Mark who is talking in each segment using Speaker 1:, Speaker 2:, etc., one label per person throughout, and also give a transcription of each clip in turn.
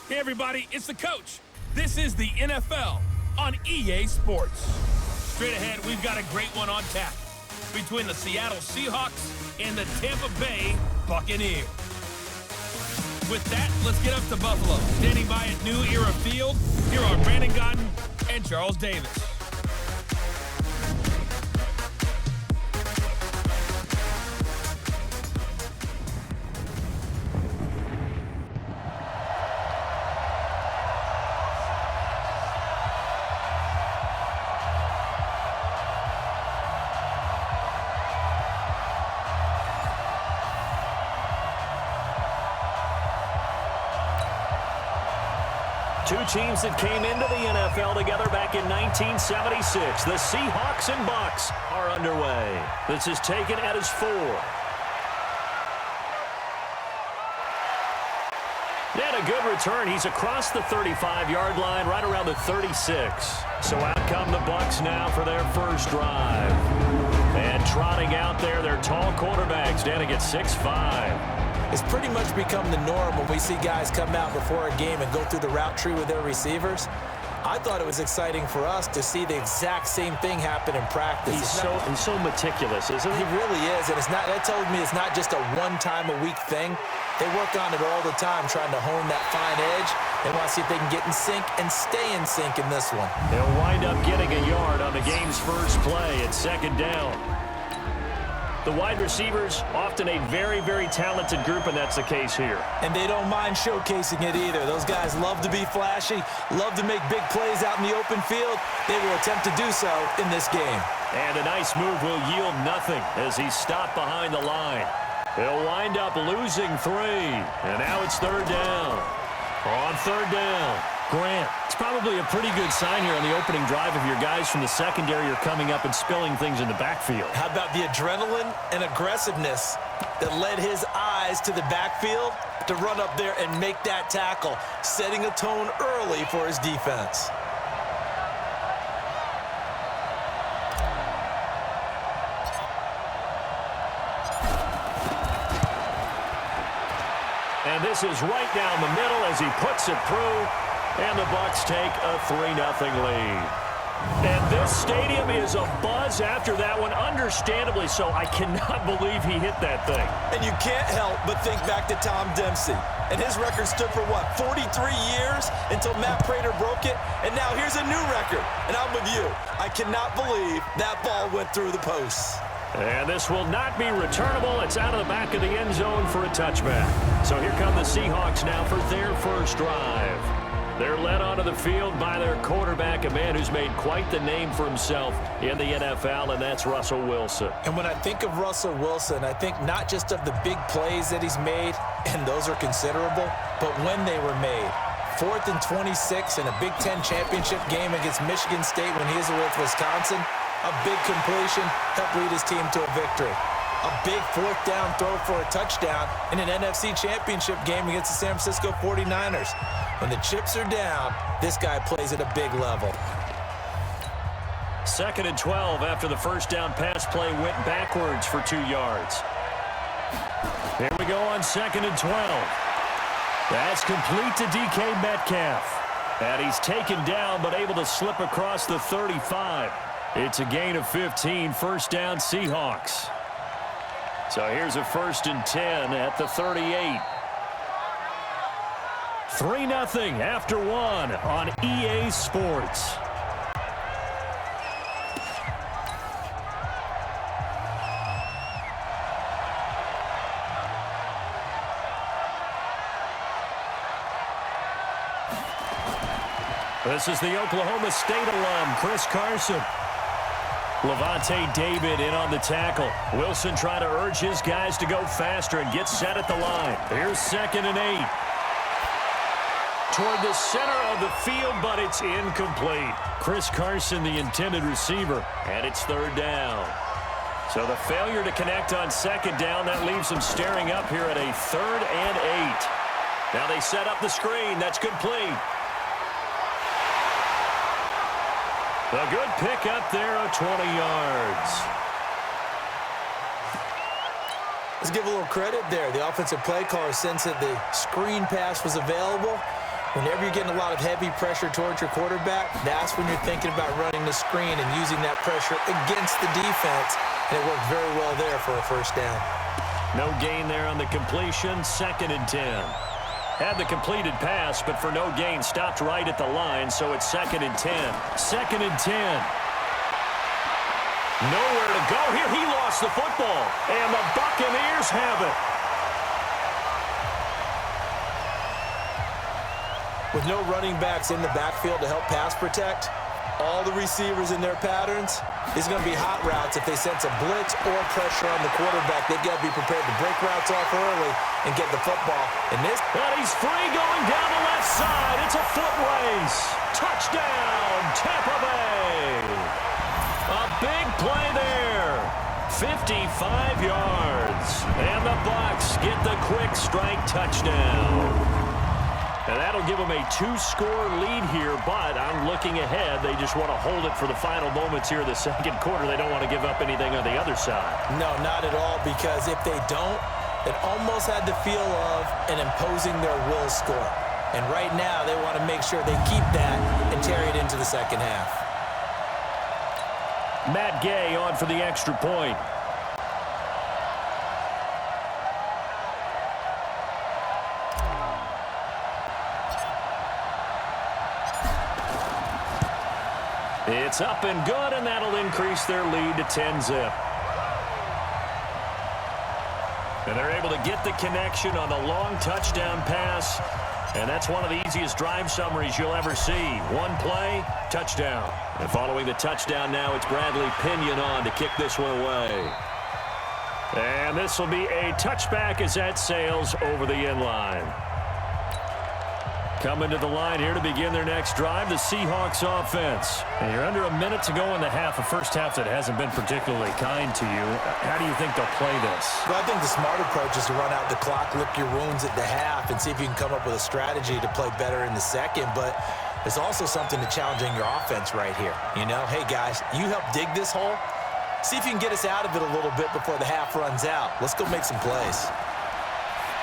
Speaker 1: Hey everybody, it's the coach. This is the NFL on EA Sports. Straight ahead, we've got a great one on tap between the Seattle Seahawks and the Tampa Bay Buccaneers. With that, let's get up to Buffalo. Standing by at New Era Field, here are Brandon Godden and Charles Davis.
Speaker 2: Two teams that came into the NFL together back in 1976. The Seahawks and Bucs are underway. This is taken at his 4. And a good return. He's across the 35-yard line, right around the 36. So out come the Bucs now for their first drive. And trotting out there, their tall quarterbacks, standing at 6'5".
Speaker 3: It's pretty much become the norm when we see guys come out before a game and go through the route tree with their receivers. I thought it was exciting for us to see the exact same thing happen in practice.
Speaker 2: He's so meticulous, isn't he?
Speaker 3: He really is, and it's not. That told me it's not just a one-time-a-week thing. They work on it all the time, trying to hone that fine edge. They want to see if they can get in sync and stay in sync in this one.
Speaker 2: They'll wind up getting a yard on the game's first play at second down. The wide receivers, often a very, very talented group, and that's the case here.
Speaker 3: And they don't mind showcasing it either. Those guys love to be flashy, love to make big plays out in the open field. They will attempt to do so in this game.
Speaker 2: And a nice move will yield nothing as he's stopped behind the line. He'll wind up losing 3, and now it's third down. On third down, Grant. It's probably a pretty good sign here on the opening drive if your guys from the secondary are coming up and spilling things in the backfield.
Speaker 3: How about the adrenaline and aggressiveness that led his eyes to the backfield to run up there and make that tackle, setting a tone early for his defense.
Speaker 2: And this is right down the middle as he puts it through. And the Bucs take a 3-0 lead. And this stadium is abuzz after that one, understandably so. I cannot believe he hit that thing.
Speaker 3: And you can't help but think back to Tom Dempsey. And his record stood for, 43 years until Matt Prater broke it. And now here's a new record. And I'm with you. I cannot believe that ball went through the posts.
Speaker 2: And this will not be returnable. It's out of the back of the end zone for a touchback. So here come the Seahawks now for their first drive. They're led onto the field by their quarterback, a man who's made quite the name for himself in the NFL, and that's Russell Wilson.
Speaker 3: And when I think of Russell Wilson, I think not just of the big plays that he's made, and those are considerable, but when they were made. 4th and 26 in a Big Ten championship game against Michigan State when he was with Wisconsin. A big completion helped lead his team to a victory. A big 4th down throw for a touchdown in an NFC championship game against the San Francisco 49ers. When the chips are down, this guy plays at a big level.
Speaker 2: 2nd and 12 after the first down pass play went backwards for 2 yards. Here we go on 2nd and 12. That's complete to DK Metcalf. And he's taken down but able to slip across the 35. It's a gain of 15, first down Seahawks. So here's a 1st and 10 at the 38. 3-0 after 1 on EA Sports. This is the Oklahoma State alum, Chris Carson. Levante David in on the tackle. Wilson trying to urge his guys to go faster and get set at the line. Here's 2nd and 8. Toward the center of the field, but it's incomplete. Chris Carson, the intended receiver, and it's 3rd down. So the failure to connect on 2nd down, that leaves them staring up here at a 3rd and 8. Now they set up the screen. That's complete. A good pick up there of 20 yards.
Speaker 3: Let's give a little credit there. The offensive play caller sensed that the screen pass was available, Whenever you're getting a lot of heavy pressure towards your quarterback, that's when you're thinking about running the screen and using that pressure against the defense. And it worked very well there for a first down.
Speaker 2: No gain there on the completion, 2nd and 10. Had the completed pass, but for no gain, stopped right at the line, so it's 2nd and 10. 2nd and 10. Nowhere to go here. He lost the football, and the Buccaneers have it.
Speaker 3: With no running backs in the backfield to help pass protect, all the receivers in their patterns, it's going to be hot routes. If they sense a blitz or pressure on the quarterback, they've got to be prepared to break routes off early and get the football. And
Speaker 2: he's free going down the left side. It's a foot race. Touchdown, Tampa Bay. A big play there. 55 yards. And the Bucs get the quick strike touchdown. And that'll give them a 2-score lead here, but I'm looking ahead. They just want to hold it for the final moments here of the second quarter. They don't want to give up anything on the other side.
Speaker 3: No, not at all, because if they don't, it almost had the feel of an imposing their will score. And right now, they want to make sure they keep that and carry it into the second half.
Speaker 2: Matt Gay on for the extra point. It's up and good, and that'll increase their lead to 10-zip. And they're able to get the connection on the long touchdown pass, and that's one of the easiest drive summaries you'll ever see. One play, touchdown. And following the touchdown now, it's Bradley Pinion on to kick this one away. And this will be a touchback as that sails over the end line. Coming to the line here to begin their next drive, the Seahawks offense. And you're under a minute to go in the half, a first half that hasn't been particularly kind to you. How do you think they'll play this?
Speaker 3: Well, I think the smart approach is to run out the clock, lick your wounds at the half, and see if you can come up with a strategy to play better in the second. But there's also something to challenging your offense right here. You know, hey, guys, you help dig this hole. See if you can get us out of it a little bit before the half runs out. Let's go make some plays.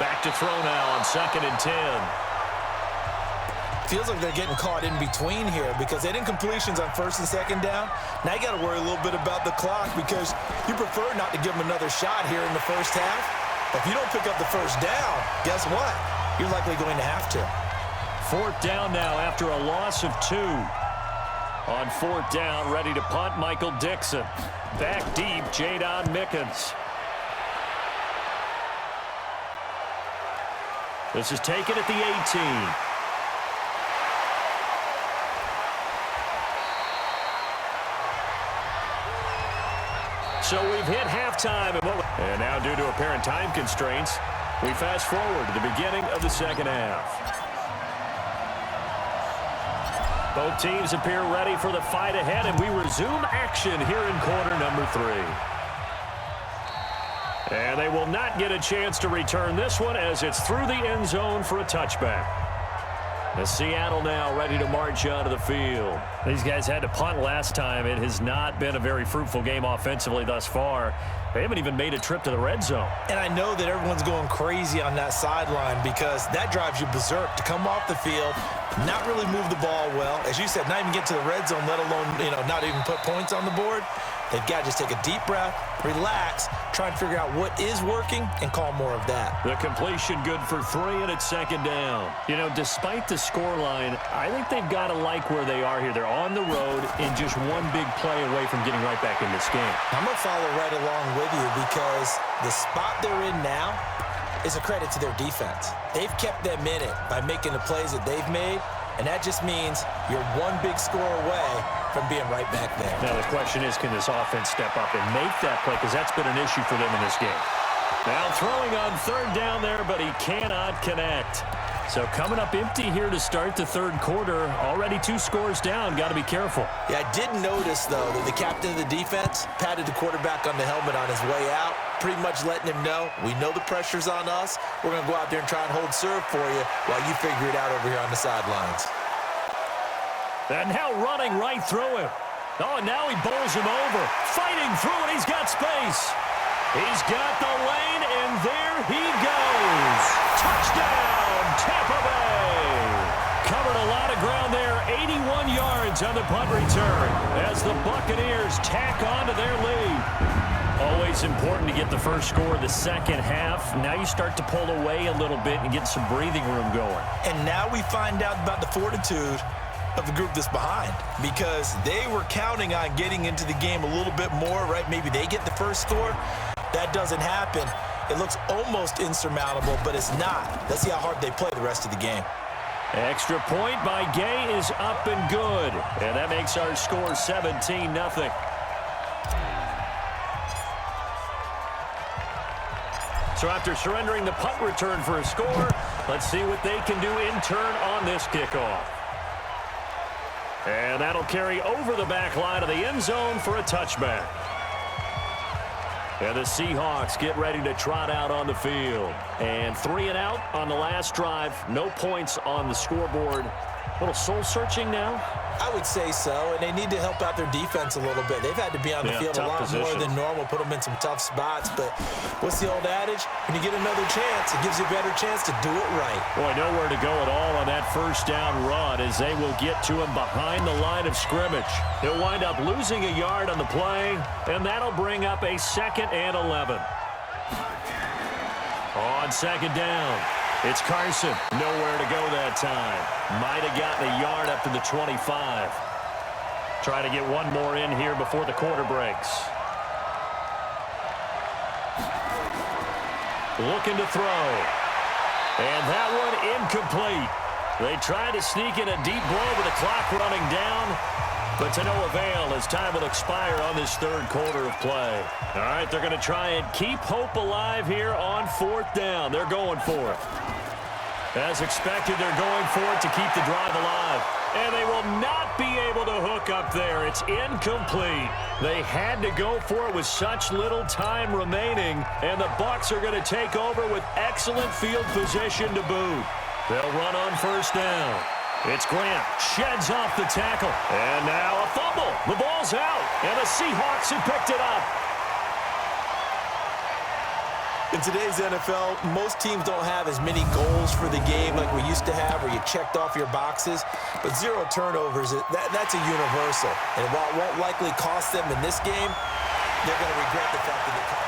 Speaker 2: Back to throw now on 2nd and 10.
Speaker 3: Feels like they're getting caught in between here because they didn't completions on 1st and 2nd down. Now you got to worry a little bit about the clock because you prefer not to give them another shot here in the first half. But if you don't pick up the first down, guess what? You're likely going to have to.
Speaker 2: 4th down now after a loss of 2. On 4th down, ready to punt, Michael Dixon. Back deep, Jadon Mickens. This is taken at the 18. So we've hit halftime. And now due to apparent time constraints, we fast forward to the beginning of the second half. Both teams appear ready for the fight ahead, and we resume action here in quarter number 3. And they will not get a chance to return this one as it's through the end zone for a touchback. The Seattle now ready to march out of the field. These guys had to punt last time. It has not been a very fruitful game offensively thus far. They haven't even made a trip to the red zone.
Speaker 3: And I know that everyone's going crazy on that sideline because that drives you berserk to come off the field, not really move the ball well. As you said, not even get to the red zone, let alone, not even put points on the board. They've got to just take a deep breath, relax, try and figure out what is working, and call more of that.
Speaker 2: The completion good for 3, and it's 2nd down. Despite the scoreline, I think they've got to like where they are here. They're on the road and just one big play away from getting right back in this game.
Speaker 3: I'm going to follow right along with you because the spot they're in now is a credit to their defense. They've kept them in it by making the plays that they've made, and that just means you're one big score away from being right back there.
Speaker 2: Now the question is, can this offense step up and make that play? Because that's been an issue for them in this game. Now throwing on 3rd down there, but he cannot connect. So coming up empty here to start the 3rd quarter. Already 2 scores down. Got to be careful.
Speaker 3: Yeah, I did notice, though, that the captain of the defense patted the quarterback on the helmet on his way out, pretty much letting him know, we know the pressure's on us. We're going to go out there and try and hold serve for you while you figure it out over here on the sidelines.
Speaker 2: And now running right through him. Oh, and now he bowls him over. Fighting through it. He's got space. He's got the lane, and there he goes. Touchdown, Tampa Bay. yards on the punt return as the Buccaneers tack on to their lead. Always important to get the first score of the second half. Now you start to pull away a little bit and get some breathing room going.
Speaker 3: And now we find out about the fortitude of the group that's behind, because they were counting on getting into the game a little bit more, right? Maybe they get the first score. That doesn't happen. It looks almost insurmountable, but it's not. Let's see how hard they play the rest of the game.
Speaker 2: Extra point by Gay is up and good. And that makes our score 17-0. So after surrendering the punt return for a score, let's see what they can do in turn on this kickoff. And that'll carry over the back line of the end zone for a touchback. And the Seahawks get ready to trot out on the field. And 3 and out on the last drive. No points on the scoreboard. A little soul-searching now?
Speaker 3: I would say so, and they need to help out their defense a little bit. They've had to be on the field a lot more than normal, put them in some tough spots. But what's the old adage? When you get another chance, it gives you a better chance to do it right.
Speaker 2: Boy, nowhere to go at all on that first down run as they will get to him behind the line of scrimmage. He'll wind up losing a yard on the play, and that'll bring up a 2nd and 11. On second down, it's Carson. Nowhere to go that time. Might have gotten a yard up to the 25. Try to get one more in here before the quarter breaks. Looking to throw. And that one incomplete. They tried to sneak in a deep blow with the clock running down, but to no avail as time will expire on this third quarter of play. All right, they're going to try and keep hope alive here on 4th down. They're going for it. As expected, they're going for it to keep the drive alive. And they will not be able to hook up there. It's incomplete. They had to go for it with such little time remaining. And the Bucs are going to take over with excellent field position to boot. They'll run on 1st down. It's Grant. Sheds off the tackle. And now a fumble. The ball's out. And the Seahawks have picked it up.
Speaker 3: In today's NFL, most teams don't have as many goals for the game like we used to have, where you checked off your boxes. But 0 turnovers, that's a universal. And while it won't likely cost them in this game, they're going to regret the fact that they can't.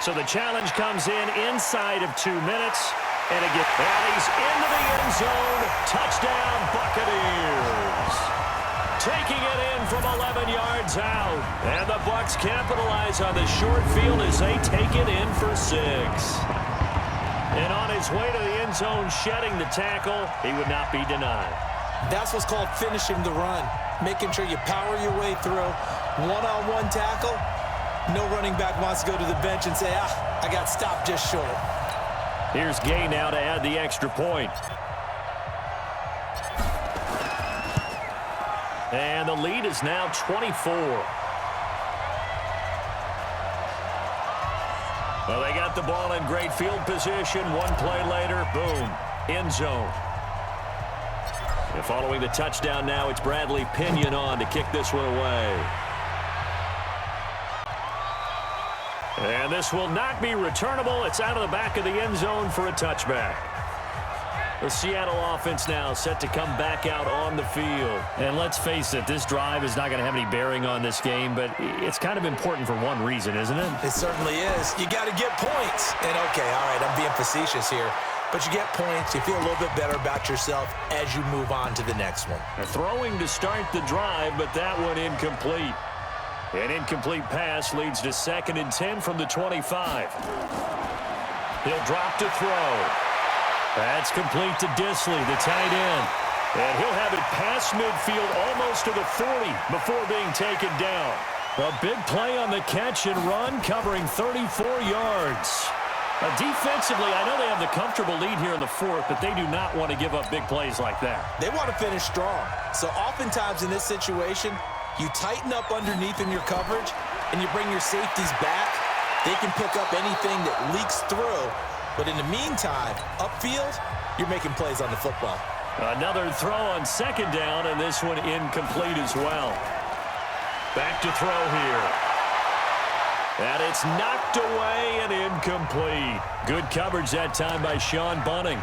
Speaker 2: So the challenge comes in inside of 2 minutes. And again, he's into the end zone. Touchdown, Buccaneers. Taking it in from 11 yards out. And the Bucs capitalize on the short field as they take it in for 6. And on his way to the end zone, shedding the tackle, he would not be denied.
Speaker 3: That's what's called finishing the run. Making sure you power your way through. One-on-one tackle. No running back wants to go to the bench and say, I got stopped just short.
Speaker 2: Here's Gay now to add the extra point. And the lead is now 24. Well, they got the ball in great field position. One play later, boom, end zone. And following the touchdown now, it's Bradley Pinion on to kick this one away. And this will not be returnable. It's out of the back of the end zone for a touchback. The Seattle offense now set to come back out on the field. And let's face it, this drive is not going to have any bearing on this game, but it's kind of important for one reason, isn't it?
Speaker 3: It certainly is. You got to get points. And okay, all right, I'm being facetious here. But you get points, you feel a little bit better about yourself as you move on to the next one.
Speaker 2: Throwing to start the drive, but that one incomplete. An incomplete pass leads to 2nd and 10 from the 25. He'll drop to throw. That's complete to Disley, the tight end. And he'll have it past midfield almost to the 40 before being taken down. A big play on the catch and run, covering 34 yards. Defensively, I know they have the comfortable lead here in the 4th, but they do not want to give up big plays like that.
Speaker 3: They want to finish strong. So oftentimes in this situation, you tighten up underneath in your coverage, and you bring your safeties back. They can pick up anything that leaks through. But in the meantime, upfield, you're making plays on the football.
Speaker 2: Another throw on 2nd down, and this one incomplete as well. Back to throw here. And it's knocked away and incomplete. Good coverage that time by Sean Bunting.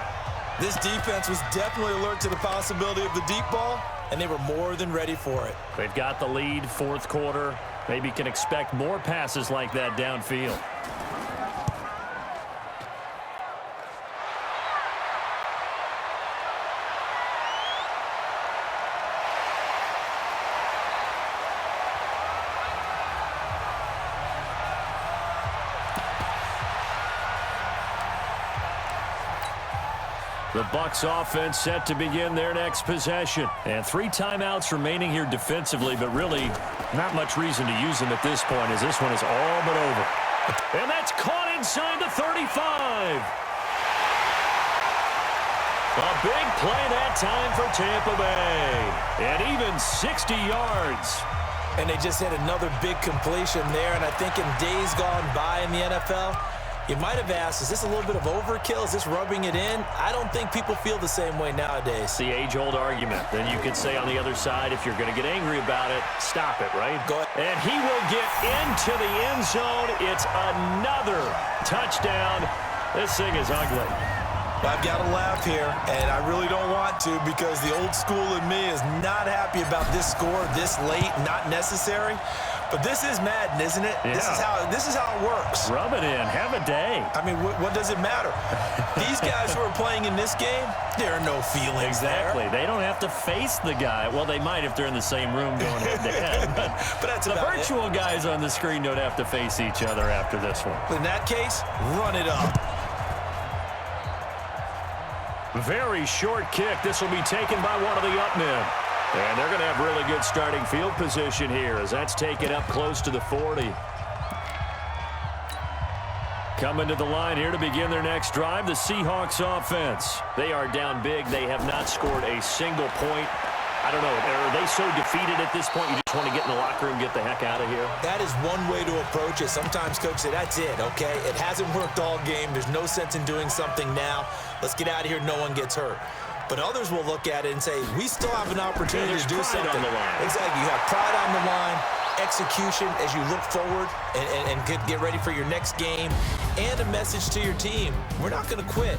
Speaker 3: This defense was definitely alert to the possibility of the deep ball, and they were more than ready for it.
Speaker 2: They've got the lead, fourth quarter. Maybe can expect more passes like that downfield. The Bucs offense set to begin their next possession. And 3 timeouts remaining here defensively, but really not much reason to use them at this point as this one is all but over. And that's caught inside the 35. A big play that time for Tampa Bay. And even 60 yards.
Speaker 3: And they just hit another big completion there. And I think in days gone by in the NFL, you might have asked, is this a little bit of overkill? Is this rubbing it in? I don't think people feel the same way nowadays.
Speaker 2: The age-old argument. Then you could say on the other side, if you're going to get angry about it, stop it, right?
Speaker 3: Go ahead.
Speaker 2: And he will get into the end zone. It's another touchdown. This thing is ugly.
Speaker 3: I've got to laugh here, and I really don't want to because the old school in me is not happy about this score this late, not necessary. But this is Madden, isn't it?
Speaker 2: Yeah.
Speaker 3: This is how it works.
Speaker 2: Rub it in. Have a day.
Speaker 3: I mean, what does it matter? These guys who are playing in this game, there are no feelings
Speaker 2: Exactly.
Speaker 3: there.
Speaker 2: They don't have to face the guy. Well, they might if they're in the same room going head-to-head.
Speaker 3: But that's
Speaker 2: the
Speaker 3: about
Speaker 2: virtual guys on the screen don't have to face each other after this one.
Speaker 3: In that case, run it up.
Speaker 2: Very short kick. This will be taken by one of the up men. And they're going to have really good starting field position here as that's taken up close to the 40. Coming to the line here to begin their next drive, the Seahawks offense. They are down big. They have not scored a single point. I don't know. Are they so defeated at this point you just want to get in the locker room and get the heck out of here?
Speaker 3: That is one way to approach it. Sometimes coaches say, that's it, okay? It hasn't worked all game. There's no sense in doing something now. Let's get out of here. No one gets hurt. But others will look at it and say, we still have an opportunity to do something.
Speaker 2: On the line.
Speaker 3: Exactly. You have pride on the line, execution as you look forward and get ready for your next game, and a message to your team. We're not going to quit.